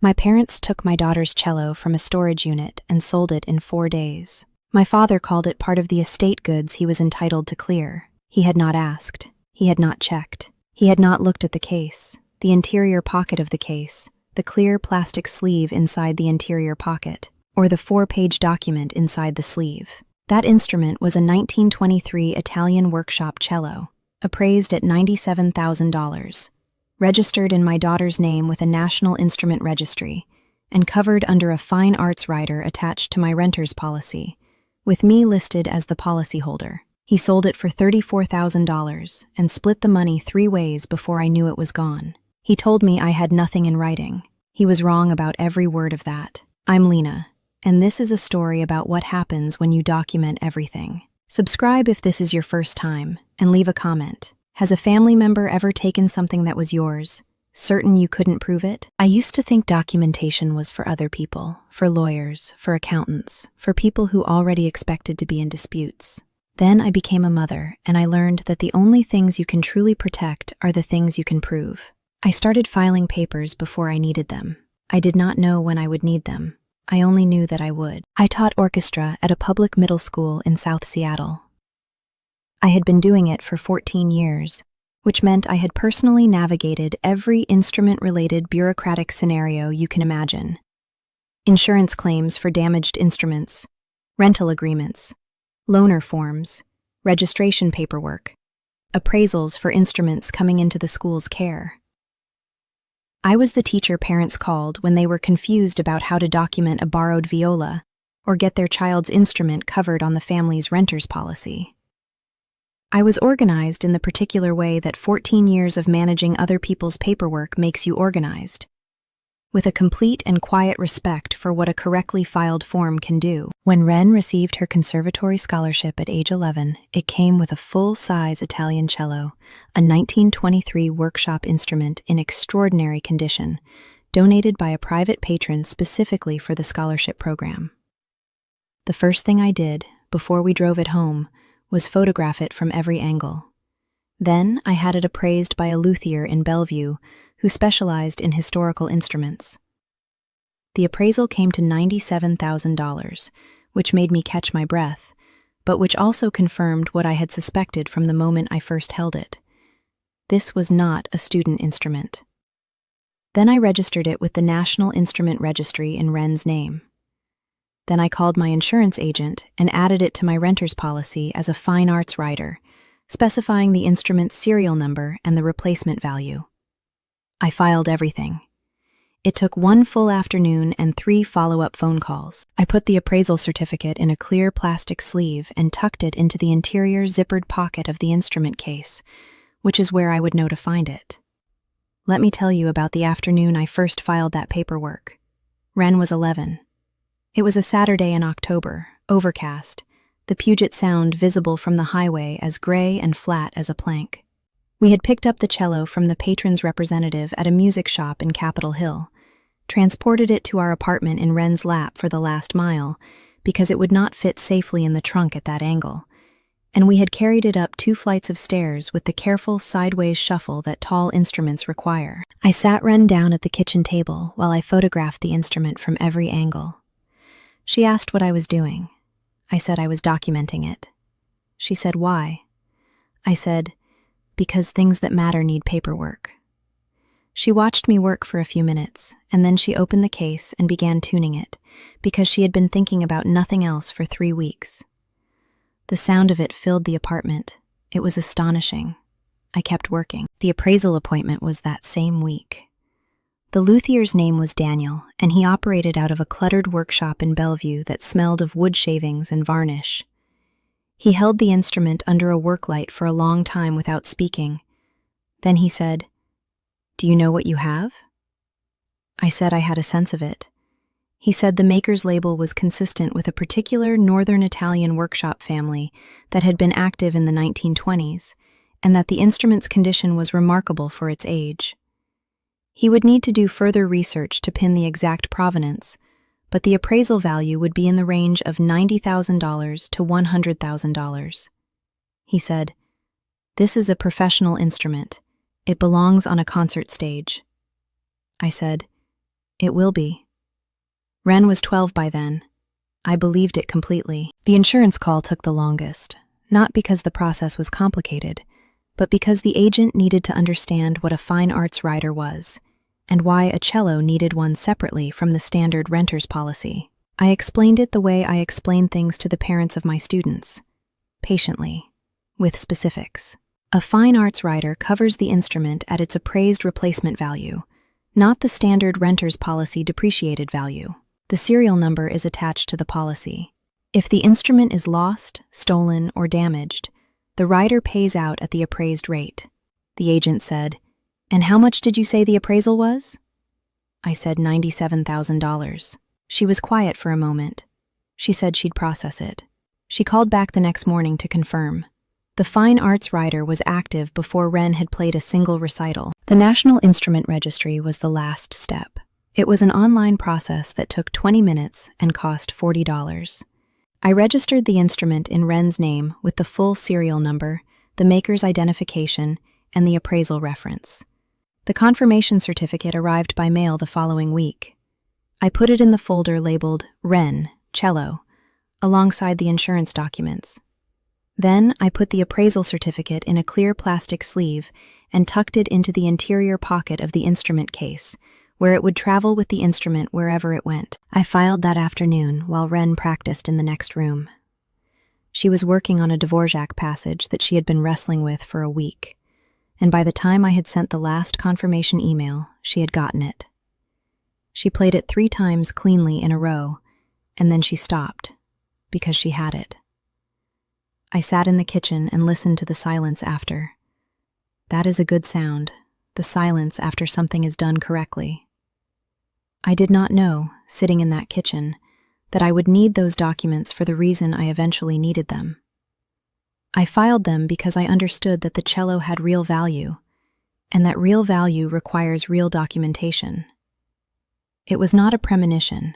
My parents took my daughter's cello from a storage unit and sold it in 4 days. My father called it part of the estate goods he was entitled to clear. He had not asked. He had not checked. He had not looked at the case, the interior pocket of the case, the clear plastic sleeve inside the interior pocket, or the 4-page document inside the sleeve. That instrument was a 1923 Italian workshop cello, appraised at $97,000, registered in my daughter's name with a National Instrument Registry, and covered under a fine arts rider attached to my renter's policy, with me listed as the policyholder. He sold it for $34,000 and split the money 3 ways before I knew it was gone. He told me I had nothing in writing. He was wrong about every word of that. I'm Lena, and this is a story about what happens when you document everything. Subscribe if this is your first time, and leave a comment. Has a family member ever taken something that was yours, certain you couldn't prove it? I used to think documentation was for other people, for lawyers, for accountants, for people who already expected to be in disputes. Then I became a mother, and I learned that the only things you can truly protect are the things you can prove. I started filing papers before I needed them. I did not know when I would need them. I only knew that I would. I taught orchestra at a public middle school in South Seattle. I had been doing it for 14 years, which meant I had personally navigated every instrument-related bureaucratic scenario you can imagine. Insurance claims for damaged instruments, rental agreements, loaner forms, registration paperwork, appraisals for instruments coming into the school's care. I was the teacher parents called when they were confused about how to document a borrowed viola or get their child's instrument covered on the family's renter's policy. I was organized in the particular way that 14 years of managing other people's paperwork makes you organized, with a complete and quiet respect for what a correctly filed form can do. When Ren received her conservatory scholarship at age 11, it came with a full-size Italian cello, a 1923 workshop instrument in extraordinary condition, donated by a private patron specifically for the scholarship program. The first thing I did, before we drove it home, was photograph it from every angle. Then I had it appraised by a luthier in Bellevue who specialized in historical instruments. The appraisal came to $97,000, which made me catch my breath, but which also confirmed what I had suspected from the moment I first held it. This was not a student instrument. Then I registered it with the National Instrument Registry in Ren's name. Then I called my insurance agent and added it to my renter's policy as a fine arts rider, specifying the instrument's serial number and the replacement value. I filed everything. It took 1 full afternoon and 3 follow-up phone calls. I put the appraisal certificate in a clear plastic sleeve and tucked it into the interior zippered pocket of the instrument case, which is where I would know to find it. Let me tell you about the afternoon I first filed that paperwork. Ren was 11. It was a Saturday in October, overcast, the Puget Sound visible from the highway as gray and flat as a plank. We had picked up the cello from the patron's representative at a music shop in Capitol Hill, transported it to our apartment in Ren's lap for the last mile because it would not fit safely in the trunk at that angle, and we had carried it up 2 flights of stairs with the careful sideways shuffle that tall instruments require. I sat Ren down at the kitchen table while I photographed the instrument from every angle. She asked what I was doing. I said I was documenting it. She said, "Why?" I said, "Because things that matter need paperwork." She watched me work for a few minutes, and then she opened the case and began tuning it, because she had been thinking about nothing else for 3 weeks. The sound of it filled the apartment. It was astonishing. I kept working. The appraisal appointment was that same week. The luthier's name was Daniel, and he operated out of a cluttered workshop in Bellevue that smelled of wood shavings and varnish. He held the instrument under a work light for a long time without speaking. Then he said, "Do you know what you have?" I said I had a sense of it. He said the maker's label was consistent with a particular northern Italian workshop family that had been active in the 1920s, and that the instrument's condition was remarkable for its age. He would need to do further research to pin the exact provenance, but the appraisal value would be in the range of $90,000 to $100,000. He said, "This is a professional instrument. It belongs on a concert stage." I said, It will be. Wren was 12 by then. I believed it completely. The insurance call took the longest, not because the process was complicated, but because the agent needed to understand what a fine arts rider was, and why a cello needed one separately from the standard renter's policy. I explained it the way I explain things to the parents of my students, patiently, with specifics. A fine arts rider covers the instrument at its appraised replacement value, not the standard renter's policy depreciated value. The serial number is attached to the policy. If the instrument is lost, stolen, or damaged, the rider pays out at the appraised rate. The agent said, "And how much did you say the appraisal was?" I said $97,000. She was quiet for a moment. She said she'd process it. She called back the next morning to confirm. The fine arts rider was active before Wren had played a single recital. The National Instrument Registry was the last step. It was an online process that took 20 minutes and cost $40. I registered the instrument in Wren's name with the full serial number, the maker's identification, and the appraisal reference. The confirmation certificate arrived by mail the following week. I put it in the folder labeled Wren, Cello, alongside the insurance documents. Then I put the appraisal certificate in a clear plastic sleeve and tucked it into the interior pocket of the instrument case, where it would travel with the instrument wherever it went. I filed that afternoon while Wren practiced in the next room. She was working on a Dvorak passage that she had been wrestling with for a week, and by the time I had sent the last confirmation email, she had gotten it. She played it 3 times cleanly in a row, and then she stopped, because she had it. I sat in the kitchen and listened to the silence after. That is a good sound, the silence after something is done correctly. I did not know, sitting in that kitchen, that I would need those documents for the reason I eventually needed them. I filed them because I understood that the cello had real value, and that real value requires real documentation. It was not a premonition.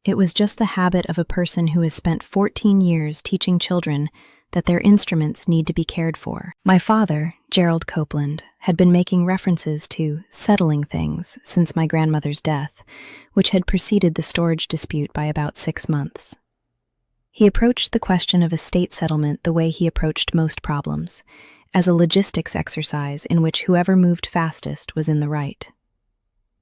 It was just the habit of a person who has spent 14 years teaching children that their instruments need to be cared for. My father, Gerald Copeland, had been making references to settling things since my grandmother's death, which had preceded the storage dispute by about 6 months. He approached the question of estate settlement the way he approached most problems, as a logistics exercise in which whoever moved fastest was in the right.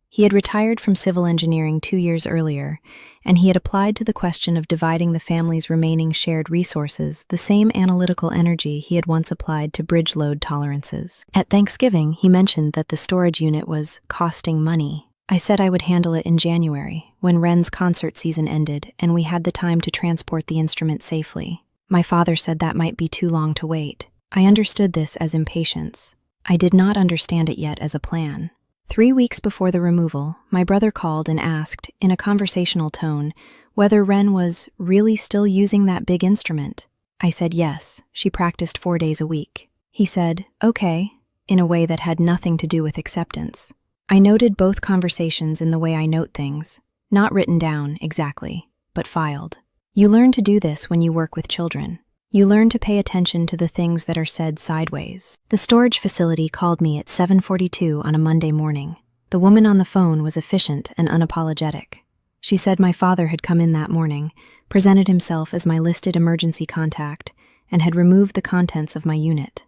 He had retired from civil engineering 2 years earlier, and he had applied to the question of dividing the family's remaining shared resources the same analytical energy he had once applied to bridge load tolerances. At Thanksgiving, he mentioned that the storage unit was costing money. I said I would handle it in January, when Wren's concert season ended and we had the time to transport the instrument safely. My father said that might be too long to wait. I understood this as impatience. I did not understand it yet as a plan. 3 weeks before the removal, my brother called and asked, in a conversational tone, whether Wren was really still using that big instrument. I said yes, she practiced 4 days a week. He said, okay, in a way that had nothing to do with acceptance. I noted both conversations in the way I note things, not written down exactly, but filed. You learn to do this when you work with children. You learn to pay attention to the things that are said sideways. The storage facility called me at 7:42 on a Monday morning. The woman on the phone was efficient and unapologetic. She said my father had come in that morning, presented himself as my listed emergency contact, and had removed the contents of my unit.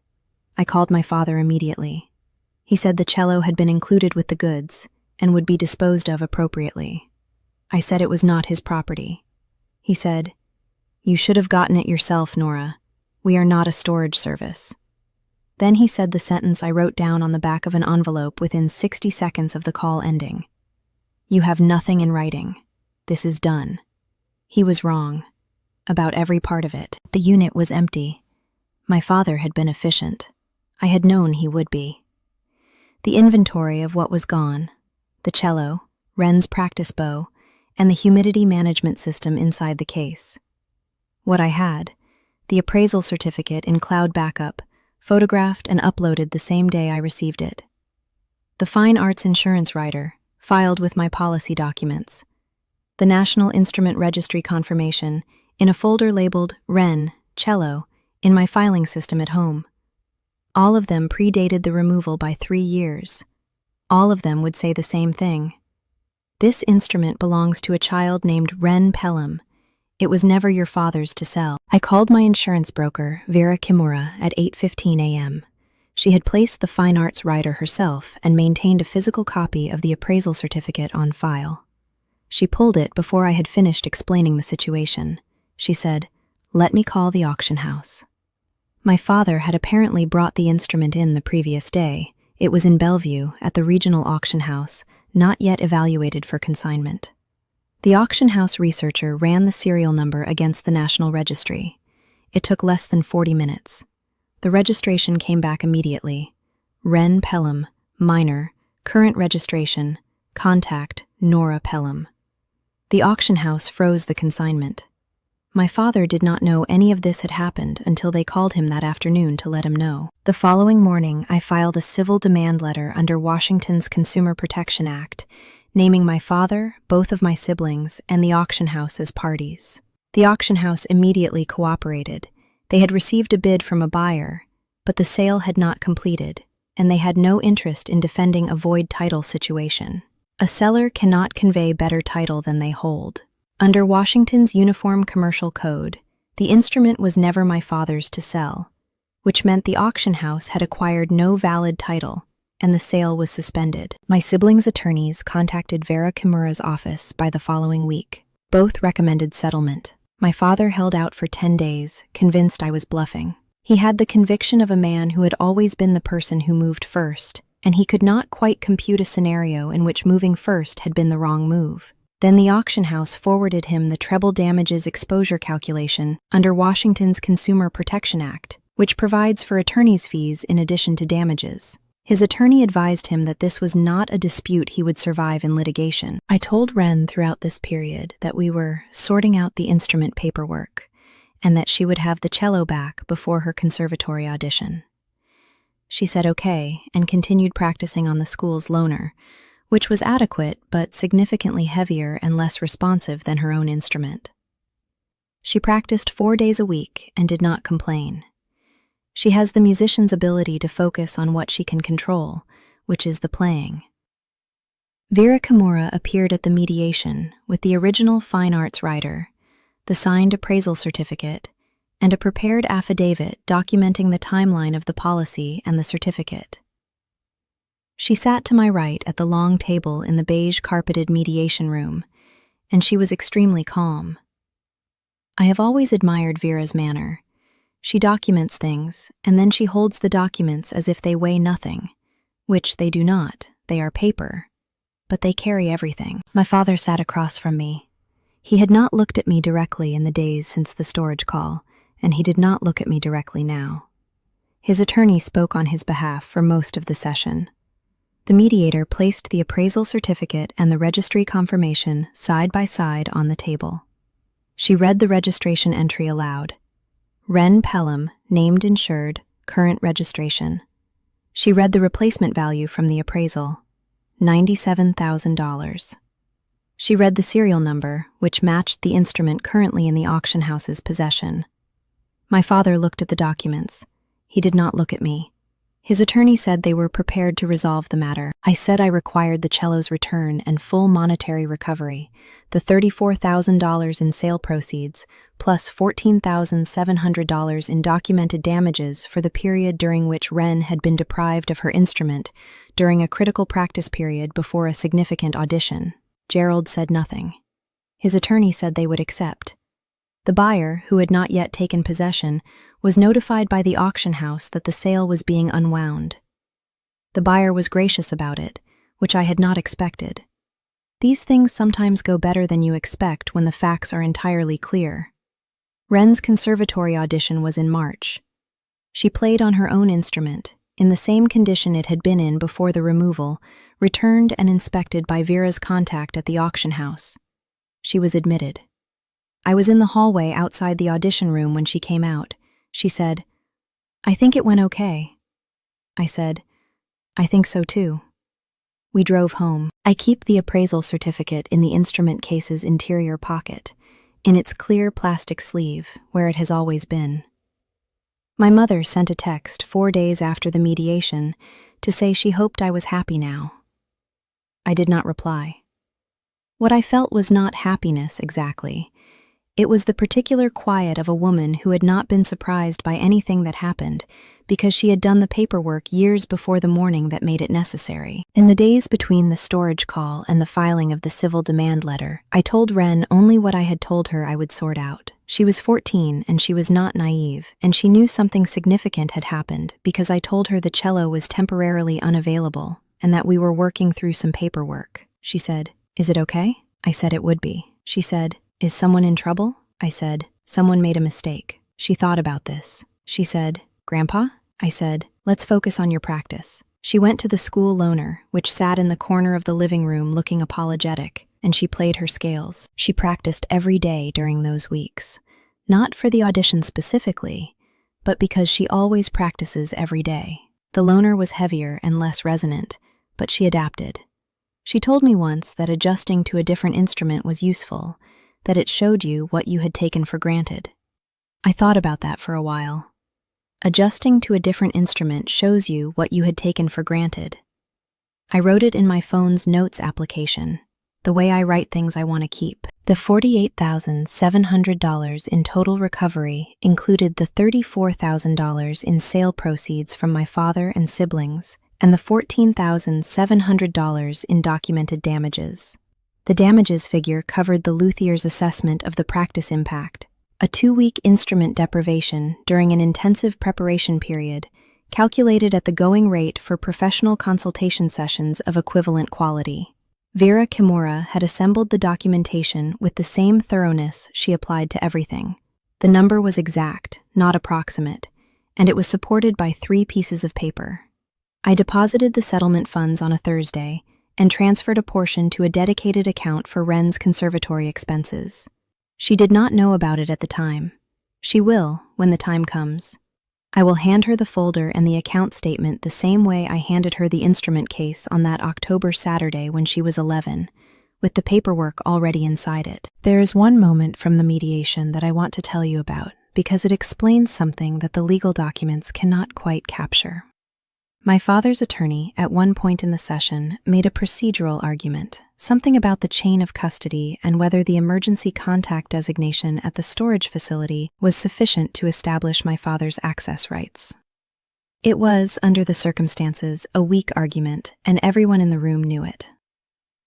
I called my father immediately. He said the cello had been included with the goods and would be disposed of appropriately. I said it was not his property. He said, "You should have gotten it yourself, Nora. We are not a storage service." Then he said the sentence I wrote down on the back of an envelope within 60 seconds of the call ending. "You have nothing in writing. This is done." He was wrong. About every part of it. The unit was empty. My father had been efficient. I had known he would be. The inventory of what was gone, the cello, Wren's practice bow, and the humidity management system inside the case. What I had, the appraisal certificate in cloud backup, photographed and uploaded the same day I received it. The Fine Arts Insurance rider, filed with my policy documents. The National Instrument Registry confirmation, in a folder labeled Wren, Cello, in my filing system at home. All of them predated the removal by 3 years. All of them would say the same thing. This instrument belongs to a child named Ren Pelham. It was never your father's to sell. I called my insurance broker, Vera Kimura, at 8:15 a.m. She had placed the fine arts rider herself and maintained a physical copy of the appraisal certificate on file. She pulled it before I had finished explaining the situation. She said, "Let me call the auction house." My father had apparently brought the instrument in the previous day. It was in Bellevue at the regional auction house, not yet evaluated for consignment. The auction house researcher ran the serial number against the National Registry. It took less than 40 minutes. The registration came back immediately. Ren Pelham, minor, current registration, contact Nora Pelham. The auction house froze the consignment. My father did not know any of this had happened until they called him that afternoon to let him know. The following morning, I filed a civil demand letter under Washington's Consumer Protection Act, naming my father, both of my siblings, and the auction house as parties. The auction house immediately cooperated. They had received a bid from a buyer, but the sale had not completed, and they had no interest in defending a void title situation. A seller cannot convey better title than they hold. Under Washington's Uniform Commercial Code, the instrument was never my father's to sell, which meant the auction house had acquired no valid title, and the sale was suspended. My siblings' attorneys contacted Vera Kimura's office by the following week. Both recommended settlement. My father held out for 10 days, convinced I was bluffing. He had the conviction of a man who had always been the person who moved first, and he could not quite compute a scenario in which moving first had been the wrong move. Then the auction house forwarded him the treble damages exposure calculation under Washington's Consumer Protection Act, which provides for attorney's fees in addition to damages. His attorney advised him that this was not a dispute he would survive in litigation. I told Ren throughout this period that we were sorting out the instrument paperwork and that she would have the cello back before her conservatory audition. She said okay and continued practicing on the school's loaner, which was adequate but significantly heavier and less responsive than her own instrument. She practiced 4 days a week and did not complain. She has the musician's ability to focus on what she can control, which is the playing. Vera Kimura appeared at the mediation with the original fine arts rider, the signed appraisal certificate, and a prepared affidavit documenting the timeline of the policy and the certificate. She sat to my right at the long table in the beige-carpeted mediation room, and she was extremely calm. I have always admired Vera's manner. She documents things, and then she holds the documents as if they weigh nothing, which they do not. They are paper, but they carry everything. My father sat across from me. He had not looked at me directly in the days since the storage call, and he did not look at me directly now. His attorney spoke on his behalf for most of the session. The mediator placed the appraisal certificate and the registry confirmation side by side on the table. She read the registration entry aloud. Ren Pelham, named insured, current registration. She read the replacement value from the appraisal, $97,000. She read the serial number, which matched the instrument currently in the auction house's possession. My father looked at the documents. He did not look at me. His attorney said they were prepared to resolve the matter. I said I required the cello's return and full monetary recovery, the $34,000 in sale proceeds, plus $14,700 in documented damages for the period during which Ren had been deprived of her instrument during a critical practice period before a significant audition. Gerald said nothing. His attorney said they would accept. The buyer, who had not yet taken possession, was notified by the auction house that the sale was being unwound. The buyer was gracious about it, which I had not expected. These things sometimes go better than you expect when the facts are entirely clear. Ren's conservatory audition was in March. She played on her own instrument, in the same condition it had been in before the removal, returned and inspected by Vera's contact at the auction house. She was admitted. I was in the hallway outside the audition room when she came out. She said, "I think it went okay." I said, "I think so too." We drove home. I keep the appraisal certificate in the instrument case's interior pocket, in its clear plastic sleeve, where it has always been. My mother sent a text 4 days after the mediation to say she hoped I was happy now. I did not reply. What I felt was not happiness exactly. It was the particular quiet of a woman who had not been surprised by anything that happened because she had done the paperwork years before the morning that made it necessary. In the days between the storage call and the filing of the civil demand letter, I told Wren only what I had told her I would sort out. She was 14 and she was not naive, and she knew something significant had happened because I told her the cello was temporarily unavailable and that we were working through some paperwork. She said, "Is it okay?" I said it would be. She said, "Is someone in trouble?" I said, "Someone made a mistake." She thought about this. She said, "Grandpa?" I said, "Let's focus on your practice." She went to the school loner, which sat in the corner of the living room looking apologetic, and she played her scales. She practiced every day during those weeks. Not for the audition specifically, but because she always practices every day. The loner was heavier and less resonant, but she adapted. She told me once that adjusting to a different instrument was useful, that it showed you what you had taken for granted. I thought about that for a while. Adjusting to a different instrument shows you what you had taken for granted. I wrote it in my phone's notes application, the way I write things I want to keep. The $48,700 in total recovery included the $34,000 in sale proceeds from my father and siblings, and the $14,700 in documented damages. The damages figure covered the luthier's assessment of the practice impact, a 2-week instrument deprivation during an intensive preparation period, calculated at the going rate for professional consultation sessions of equivalent quality. Vera Kimura had assembled the documentation with the same thoroughness she applied to everything. The number was exact, not approximate, and it was supported by 3 pieces of paper. I deposited the settlement funds on a Thursday and transferred a portion to a dedicated account for Wren's conservatory expenses. She did not know about it at the time. She will when the time comes. I will hand her the folder and the account statement the same way I handed her the instrument case on that October Saturday when she was 11, with the paperwork already inside it. There is one moment from the mediation that I want to tell you about because it explains something that the legal documents cannot quite capture. My father's attorney, at one point in the session, made a procedural argument, something about the chain of custody and whether the emergency contact designation at the storage facility was sufficient to establish my father's access rights. It was, under the circumstances, a weak argument, and everyone in the room knew it.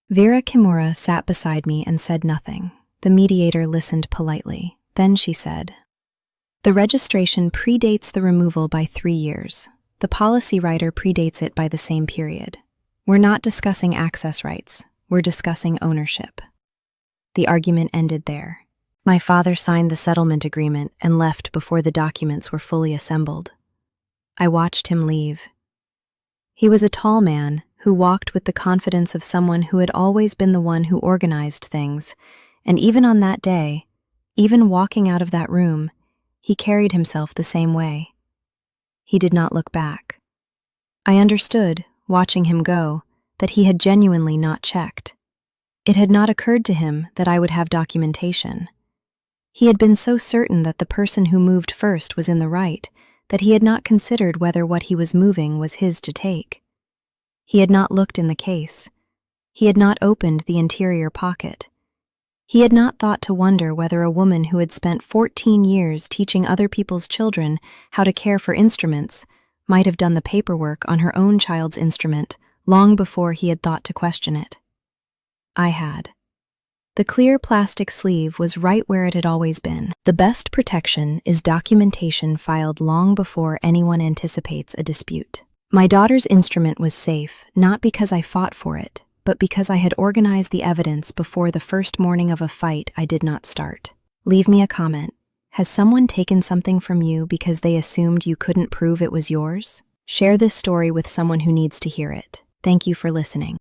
Vera Kimura sat beside me and said nothing. The mediator listened politely. Then she said, "The registration predates the removal by 3 years. The policy writer predates it by the same period. We're not discussing access rights, we're discussing ownership." The argument ended there. My father signed the settlement agreement and left before the documents were fully assembled. I watched him leave. He was a tall man who walked with the confidence of someone who had always been the one who organized things, and even on that day, even walking out of that room, he carried himself the same way. He did not look back. I understood, watching him go, that he had genuinely not checked. It had not occurred to him that I would have documentation. He had been so certain that the person who moved first was in the right that he had not considered whether what he was moving was his to take. He had not looked in the case. He had not opened the interior pocket. He had not thought to wonder whether a woman who had spent 14 years teaching other people's children how to care for instruments might have done the paperwork on her own child's instrument long before he had thought to question it. I had. The clear plastic sleeve was right where it had always been. The best protection is documentation filed long before anyone anticipates a dispute. My daughter's instrument was safe, not because I fought for it, but because I had organized the evidence before the first morning of a fight I did not start. Leave me a comment. Has someone taken something from you because they assumed you couldn't prove it was yours? Share this story with someone who needs to hear it. Thank you for listening.